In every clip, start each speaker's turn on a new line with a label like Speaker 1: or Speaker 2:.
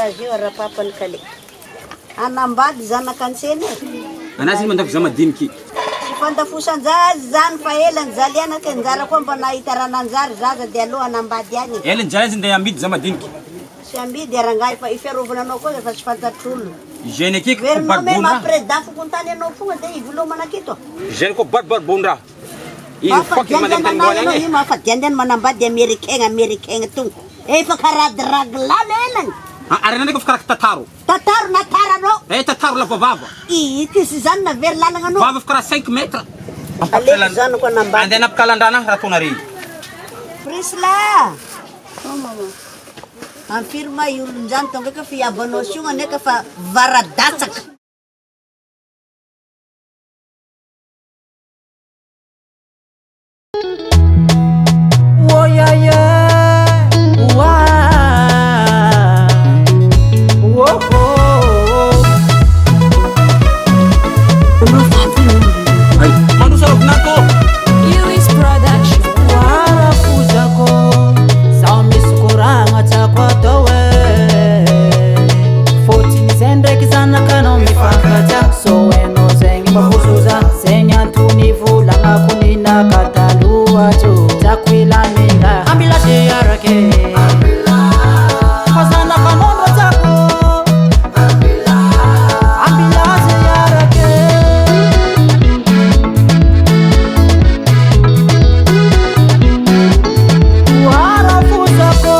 Speaker 1: azy io arapapany kale. Anambady zanak'antsena.
Speaker 2: Anazy mandako za madiniky.
Speaker 1: Sy fandafosan-jazy zany fa elany zaliana ka njara koa mba nahita rananjary zaza dia aloha anambady agny.
Speaker 2: Elany jalazy ndeha amidy za madiniky.
Speaker 1: Sy amidy arangay fa ifiarovana koa fa tsy fantatr'olona.
Speaker 2: Gene akaiky ko
Speaker 1: Verinao me
Speaker 2: barbona.
Speaker 1: mampiredafo kontany anao fogna dia ivelomana akito.
Speaker 2: Gene ko barbarbondraha. Ino faky manamtany mbola
Speaker 1: Ano
Speaker 2: agny.
Speaker 1: io mahafadiandiany manambady Amerikain tonga. Efa karadidraglala elany.
Speaker 2: Arenanay ko fikaraky tataro.
Speaker 1: Tataro na taranao.
Speaker 2: Tataro lava vava.
Speaker 1: Itisy zany na very lalagna anao.
Speaker 2: Vava fikara 5 metra.
Speaker 1: Aleko zany ko anambady.
Speaker 2: Andeha napikalandrana raha tona rey.
Speaker 1: Prisla. Ampirma olonjany tonga ka fiabanao siogna neka fa varadatsaka.
Speaker 3: Oh yeah yeah, wow, oh oh.
Speaker 2: Ay, manu sarap na to.
Speaker 3: US production. Warafuza ko, sa miskuranga takwa towe. 14 zende kizana kano mifakata, so eno zengi mafusuza, senya tunivula ngakunina katalua jo. Takwila minda ambila sheyarake Mazana kanono tako ambila sheyarake Warafuza ko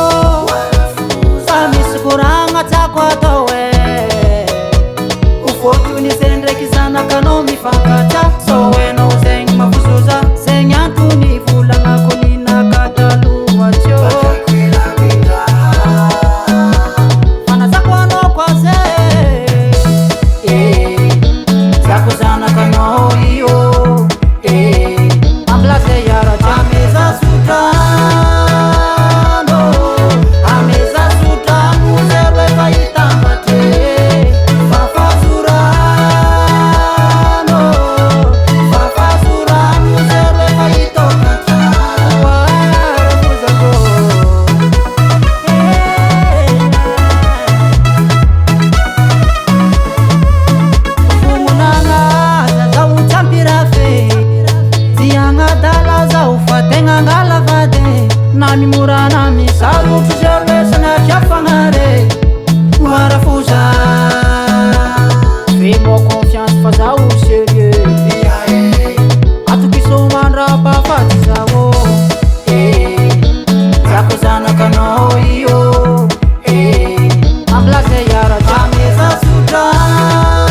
Speaker 3: Samiskuranga takwa towe Ufotu ni sendre kizana kano mifakata So weno zengi mafusuza Senya tunivula ngakunina katalua cho Mana zakwano kwaze Zakuzana kano iyo Amblase yara jameza sutano Ameza sutano Zerwe kaitambate Fafazurano Fafazurano Zerwe kaitokata Warafuza ko Fumunanga za utampira fe Zianga dala za ufatenga ngalavade Nami murana misalu tujerwe sana chafangare Warafuza Fais-moi confiance faza au sérieux Atukisomandra pa fatizawo Zakuzana kano iyo Amblase yara jameza sutano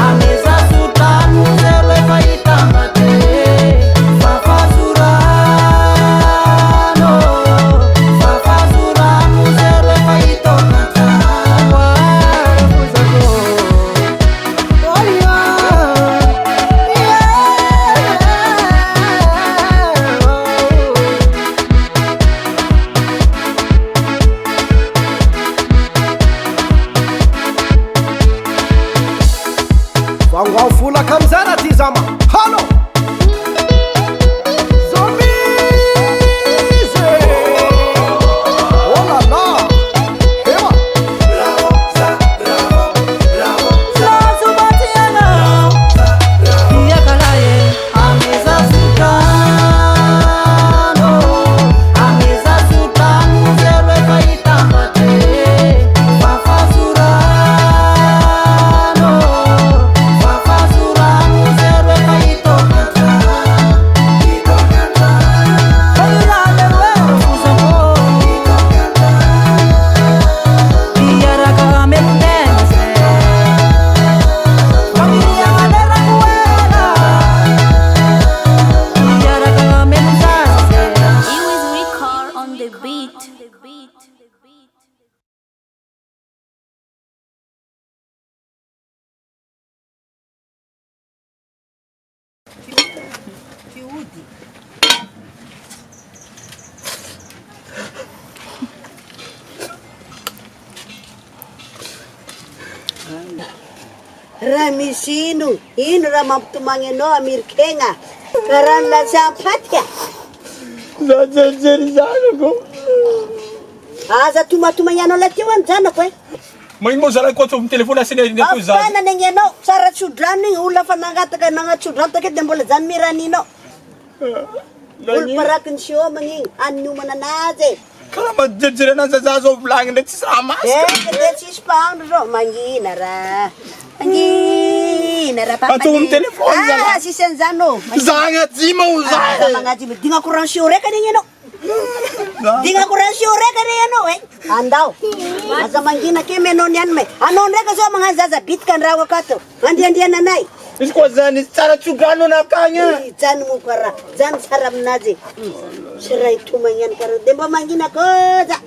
Speaker 3: Ameza sutano Zerwe kaitambate Fafazurano Fafazurano Zerwe kaitokata Warafuza ko Oh
Speaker 4: Vangu au fula kamzana tizama. Halo. Zombize. Oh la la. Hewa.
Speaker 3: Lazubatiana Iyakalaye Ameza sutano Ameza sutano Zerwe kaitambate Fafazurano Fafazurano Zerwe kaitokata Oyulale werufuza ko Iyaraka amelundenze Familia ngadera kuwela Iyaraka amelundenze
Speaker 5: You is Ricard on the beat.
Speaker 1: Raha misy ino raha mampitomagny anao Amerikain Karaha ny lasampaty
Speaker 2: Zajery zanako.
Speaker 1: Aza tomatomagny anao lateo any janako e.
Speaker 2: Magnino moa zalahy koa mi telefony asiny ny ato zaza.
Speaker 1: Afana negny anao tsara tsodrano igny olona fa nangataka nagnatsodran take de mbola zany miraninao. Olo parakiny siomagny igny annomana anazy.
Speaker 2: Karaha majerijery anazy zaza zao volagny ndraiky tsisy raha masika.
Speaker 1: De tsisy mpahandro zao mangina raha. Mangina raha papa.
Speaker 2: Atao mi telefony zalahy.
Speaker 1: Sisy an'izany ô.
Speaker 2: Zagnajima o zaza.
Speaker 1: Magnajima digna courant reka negny anao. Dinga courant reka regny anao e. Andao. Aza mangina ke menao niany me. Anao ndraiky zao magnano zaza bitika ndraho akato. Andiandiananay.
Speaker 2: Izy koa zany tsara tsodrano nakagny.
Speaker 1: Zany mo kara. Zany tsara aminazy. Siray tomagny any kara. De mba mangina koza.